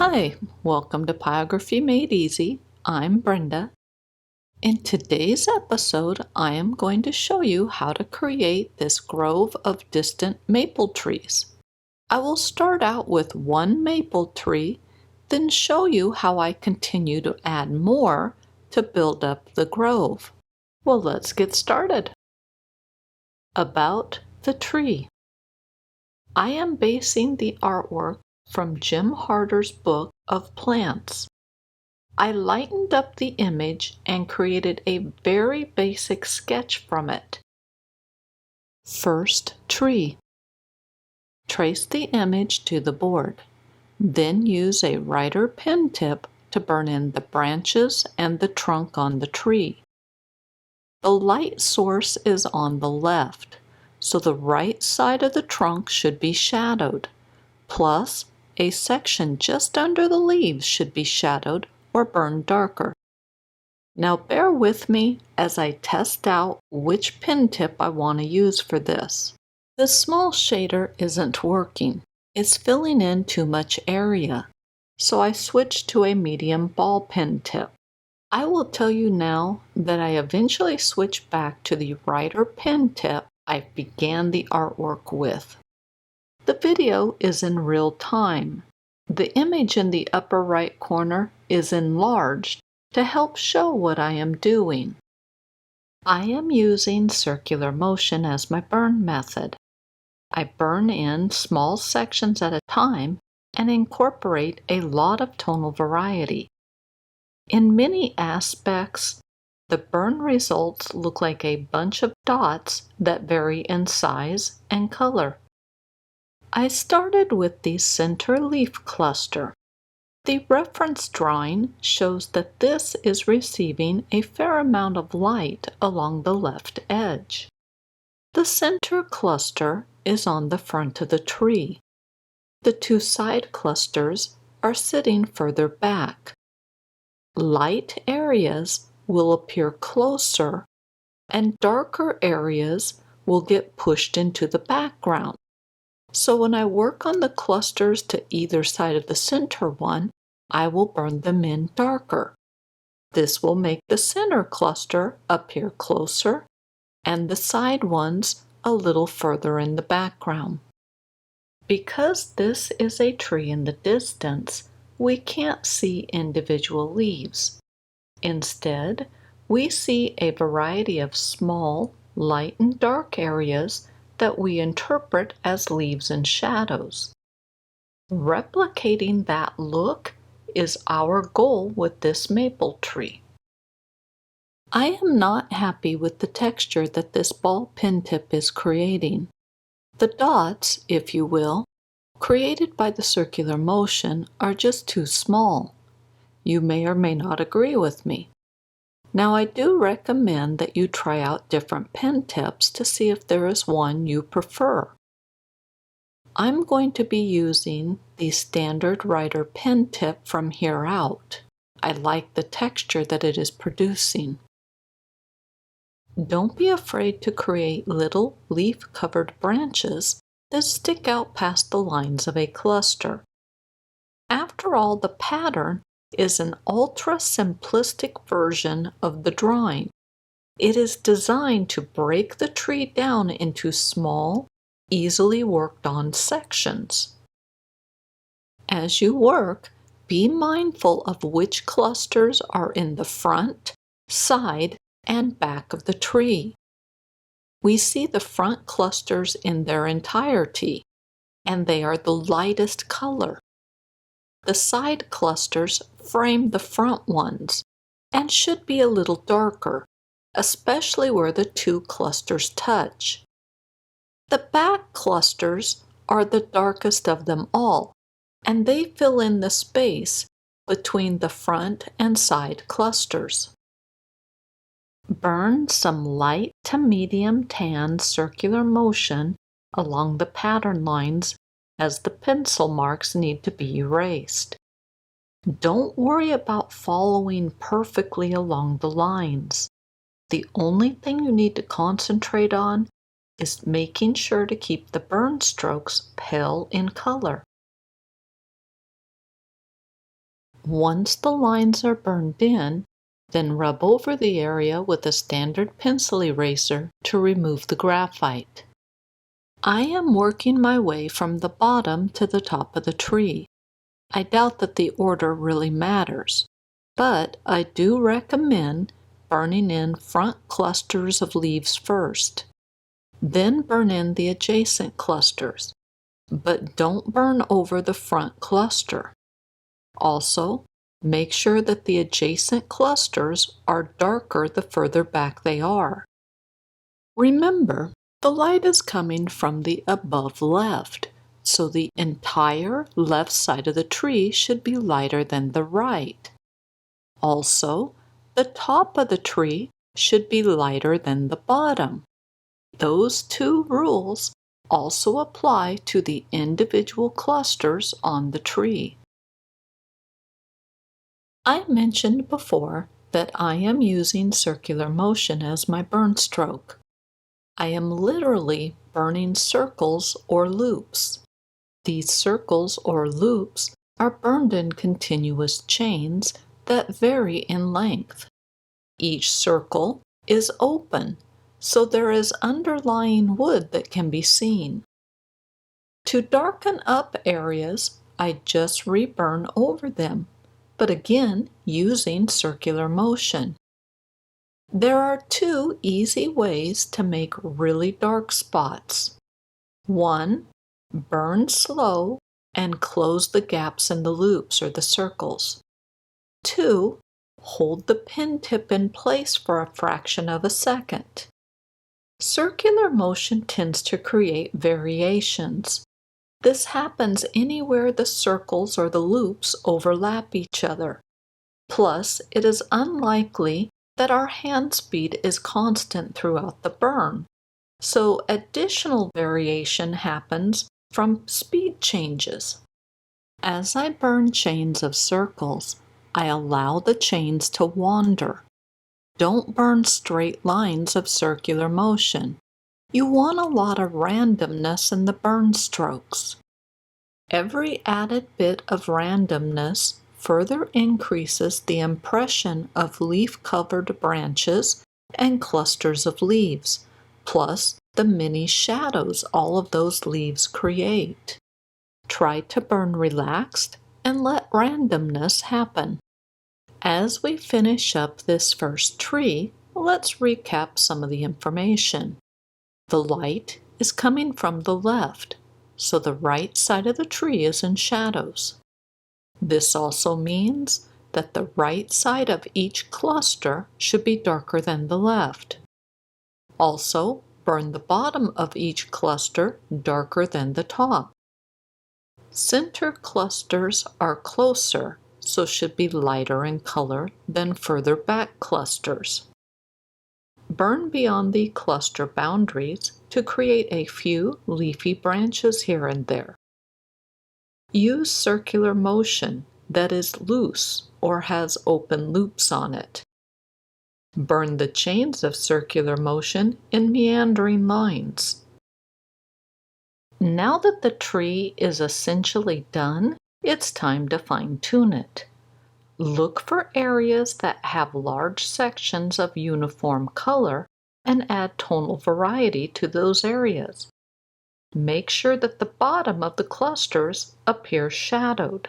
Hi, welcome to Pyrography Made Easy. I'm Brenda. In today's episode, I am going to show you how to create this grove of distant maple trees. I will start out with one maple tree, then show you how I continue to add more to build up the grove. Well, let's get started. About the tree. I am basing the artwork from Jim Harder's book of plants. I lightened up the image and created a very basic sketch from it. First, tree. Trace the image to the board. Then use a writer pen tip to burn in the branches and the trunk on the tree. The light source is on the left, so the right side of the trunk should be shadowed. Plus, a section just under the leaves should be shadowed or burned darker. Now bear with me as I test out which pen tip I want to use for this. The small shader isn't working. It's filling in too much area, so I switched to a medium ball pen tip. I will tell you now that I eventually switched back to the writer pen tip I began the artwork with. The video is in real time. The image in the upper right corner is enlarged to help show what I am doing. I am using circular motion as my burn method. I burn in small sections at a time and incorporate a lot of tonal variety. In many aspects, the burn results look like a bunch of dots that vary in size and color. I started with the center leaf cluster. The reference drawing shows that this is receiving a fair amount of light along the left edge. The center cluster is on the front of the tree. The two side clusters are sitting further back. Light areas will appear closer, and darker areas will get pushed into the background. So when I work on the clusters to either side of the center one, I will burn them in darker. This will make the center cluster appear closer and the side ones a little further in the background. Because this is a tree in the distance, we can't see individual leaves. Instead, we see a variety of small, light and dark areas that we interpret as leaves and shadows. Replicating that look is our goal with this maple tree. I am not happy with the texture that this ball pen tip is creating. The dots, if you will, created by the circular motion are just too small. You may or may not agree with me. Now, I do recommend that you try out different pen tips to see if there is one you prefer. I'm going to be using the standard writer pen tip from here out. I like the texture that it is producing. Don't be afraid to create little leaf-covered branches that stick out past the lines of a cluster. After all, the pattern is an ultra-simplistic version of the drawing. It is designed to break the tree down into small, easily worked on sections. As you work, be mindful of which clusters are in the front, side, and back of the tree. We see the front clusters in their entirety, and they are the lightest color. The side clusters frame the front ones and should be a little darker, especially where the two clusters touch. The back clusters are the darkest of them all, and they fill in the space between the front and side clusters. Burn some light to medium tan circular motion along the pattern lines as the pencil marks need to be erased. Don't worry about following perfectly along the lines. The only thing you need to concentrate on is making sure to keep the burn strokes pale in color. Once the lines are burned in, then rub over the area with a standard pencil eraser to remove the graphite. I am working my way from the bottom to the top of the tree. I doubt that the order really matters, but I do recommend burning in front clusters of leaves first. Then burn in the adjacent clusters, but don't burn over the front cluster. Also, make sure that the adjacent clusters are darker the further back they are. Remember, the light is coming from the above left, so the entire left side of the tree should be lighter than the right. Also, the top of the tree should be lighter than the bottom. Those two rules also apply to the individual clusters on the tree. I mentioned before that I am using circular motion as my burn stroke. I am literally burning circles or loops. These circles or loops are burned in continuous chains that vary in length. Each circle is open, so there is underlying wood that can be seen. To darken up areas, I just reburn over them, but again using circular motion. There are two easy ways to make really dark spots. One, burn slow and close the gaps in the loops or the circles. Two, hold the pen tip in place for a fraction of a second. Circular motion tends to create variations. This happens anywhere the circles or the loops overlap each other. Plus, it is unlikely that our hand speed is constant throughout the burn, so additional variation happens from speed changes. As I burn chains of circles, I allow the chains to wander. Don't burn straight lines of circular motion. You want a lot of randomness in the burn strokes. Every added bit of randomness further increases the impression of leaf-covered branches and clusters of leaves, plus the many shadows all of those leaves create. Try to burn relaxed and let randomness happen. As we finish up this first tree, let's recap some of the information. The light is coming from the left, so the right side of the tree is in shadows. This also means that the right side of each cluster should be darker than the left. Also, burn the bottom of each cluster darker than the top. Center clusters are closer, so should be lighter in color than further back clusters. Burn beyond the cluster boundaries to create a few leafy branches here and there. Use circular motion that is loose or has open loops on it. Burn the chains of circular motion in meandering lines. Now that the tree is essentially done, it's time to fine-tune it. Look for areas that have large sections of uniform color and add tonal variety to those areas. Make sure that the bottom of the clusters appears shadowed.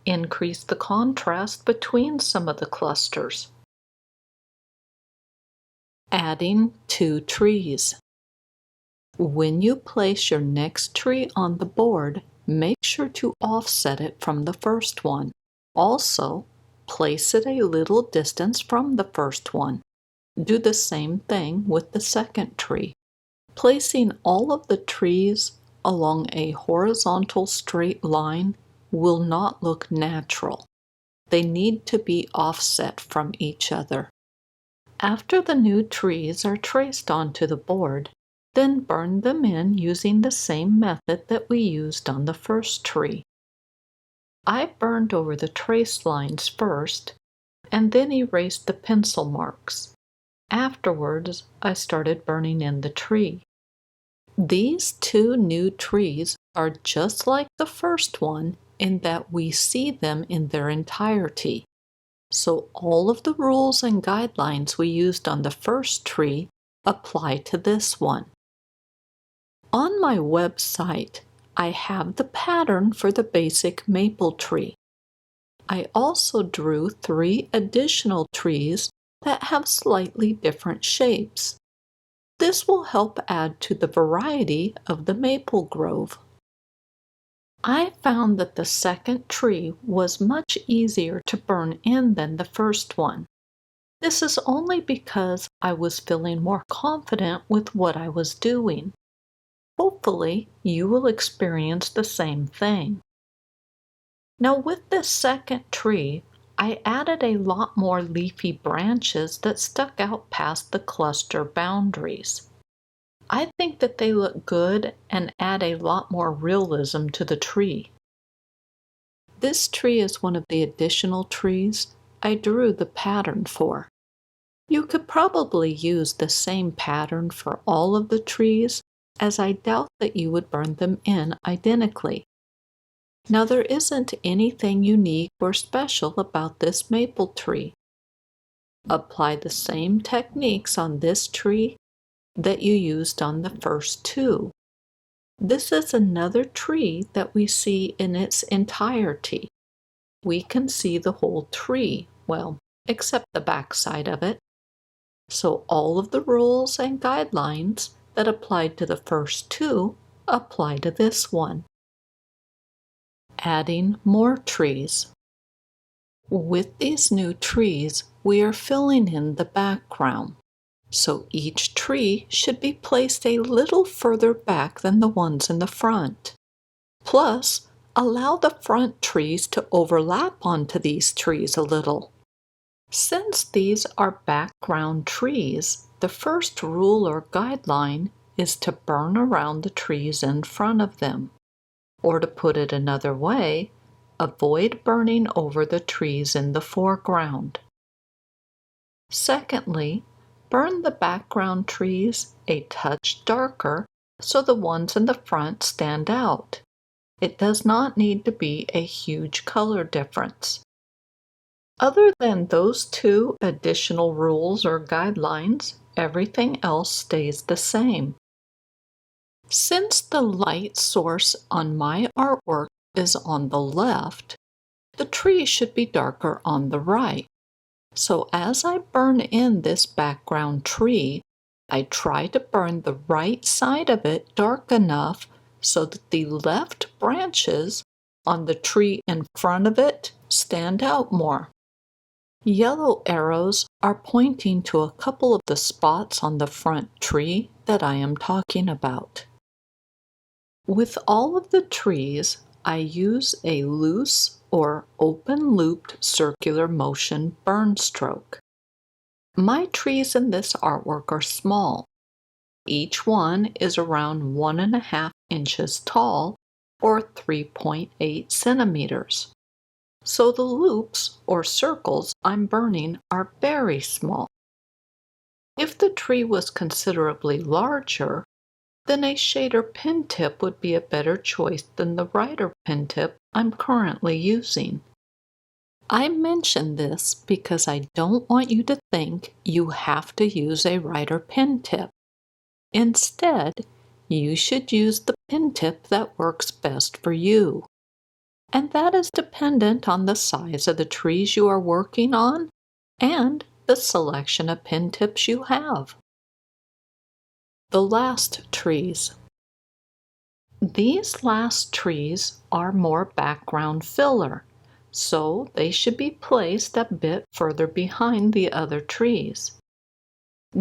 Increase the contrast between some of the clusters. Adding 2 trees. When you place your next tree on the board, make sure to offset it from the first one. Also, place it a little distance from the first one. Do the same thing with the second tree. Placing all of the trees along a horizontal straight line will not look natural. They need to be offset from each other. After the new trees are traced onto the board, then burn them in using the same method that we used on the first tree. I burned over the trace lines first, and then erased the pencil marks. Afterwards, I started burning in the tree. These 2 new trees are just like the first one in that we see them in their entirety. So all of the rules and guidelines we used on the first tree apply to this one. On my website, I have the pattern for the basic maple tree. I also drew 3 additional trees that have slightly different shapes. This will help add to the variety of the maple grove. I found that the second tree was much easier to burn in than the first one. This is only because I was feeling more confident with what I was doing. Hopefully, you will experience the same thing. Now, with this second tree, I added a lot more leafy branches that stuck out past the cluster boundaries. I think that they look good and add a lot more realism to the tree. This tree is one of the additional trees I drew the pattern for. You could probably use the same pattern for all of the trees, as I doubt that you would burn them in identically. Now, there isn't anything unique or special about this maple tree. Apply the same techniques on this tree that you used on the first 2. This is another tree that we see in its entirety. We can see the whole tree, well, except the back side of it. So all of the rules and guidelines that applied to the first 2 apply to this one. Adding more trees. With these new trees, we are filling in the background. So each tree should be placed a little further back than the ones in the front. Plus, allow the front trees to overlap onto these trees a little. Since these are background trees, the first rule or guideline is to burn around the trees in front of them. Or to put it another way, avoid burning over the trees in the foreground. Secondly, burn the background trees a touch darker so the ones in the front stand out. It does not need to be a huge color difference. Other than those 2 additional rules or guidelines, everything else stays the same. Since the light source on my artwork is on the left, the tree should be darker on the right. So as I burn in this background tree, I try to burn the right side of it dark enough so that the left branches on the tree in front of it stand out more. Yellow arrows are pointing to a couple of the spots on the front tree that I am talking about. With all of the trees, I use a loose or open-looped circular motion burn stroke. My trees in this artwork are small. Each one is around 1.5 inches tall or 3.8 centimeters. So the loops or circles I'm burning are very small. If the tree was considerably larger, then a shader pen tip would be a better choice than the writer pen tip I'm currently using. I mention this because I don't want you to think you have to use a writer pen tip. Instead, you should use the pen tip that works best for you. And that is dependent on the size of the trees you are working on and the selection of pen tips you have. The last trees. These last trees are more background filler, so they should be placed a bit further behind the other trees.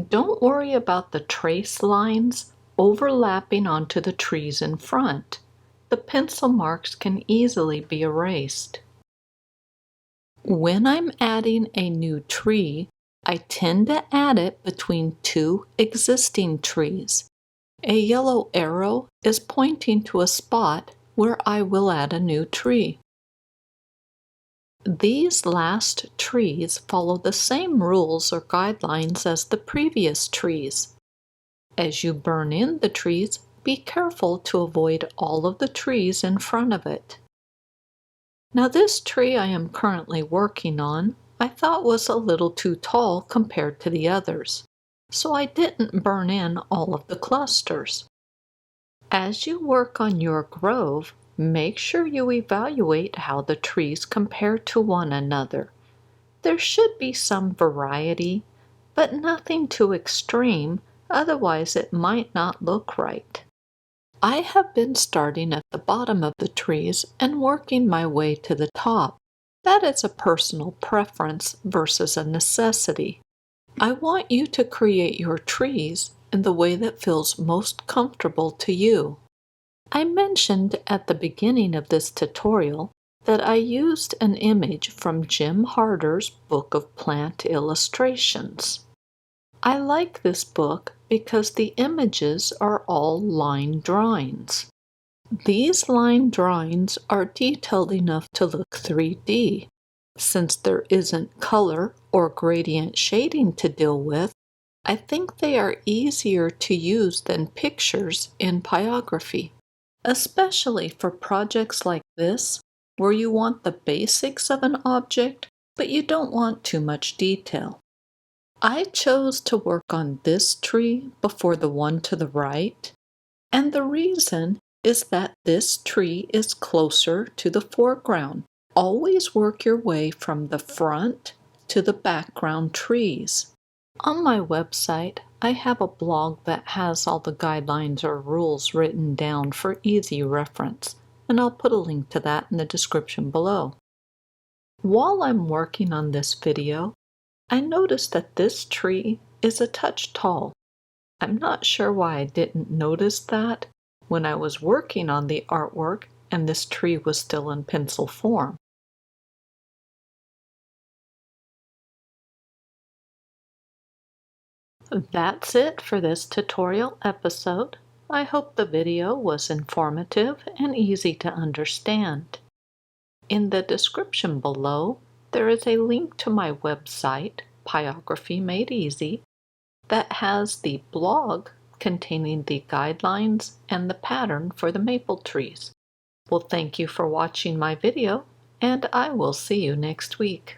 Don't worry about the trace lines overlapping onto the trees in front. The pencil marks can easily be erased. When I'm adding a new tree, I tend to add it between 2 existing trees. A yellow arrow is pointing to a spot where I will add a new tree. These last trees follow the same rules or guidelines as the previous trees. As you burn in the trees, be careful to avoid all of the trees in front of it. Now this tree I am currently working on I thought was a little too tall compared to the others, so I didn't burn in all of the clusters. As you work on your grove, make sure you evaluate how the trees compare to one another. There should be some variety, but nothing too extreme, otherwise it might not look right. I have been starting at the bottom of the trees and working my way to the top. That is a personal preference versus a necessity. I want you to create your trees in the way that feels most comfortable to you. I mentioned at the beginning of this tutorial that I used an image from Jim Harder's Book of Plant Illustrations. I like this book because the images are all line drawings. These line drawings are detailed enough to look 3D. Since there isn't color or gradient shading to deal with, I think they are easier to use than pictures in Pyrography, especially for projects like this where you want the basics of an object, but you don't want too much detail. I chose to work on this tree before the one to the right, and the reason is that this tree is closer to the foreground. Always work your way from the front to the background trees. On my website, I have a blog that has all the guidelines or rules written down for easy reference, and I'll put a link to that in the description below. While I'm working on this video, I noticed that this tree is a touch tall. I'm not sure why I didn't notice that when I was working on the artwork and this tree was still in pencil form. That's it for this tutorial episode. I hope the video was informative and easy to understand. In the description below, there is a link to my website, Pyrography Made Easy, that has the blog containing the guidelines and the pattern for the maple trees. Well, thank you for watching my video, and I will see you next week.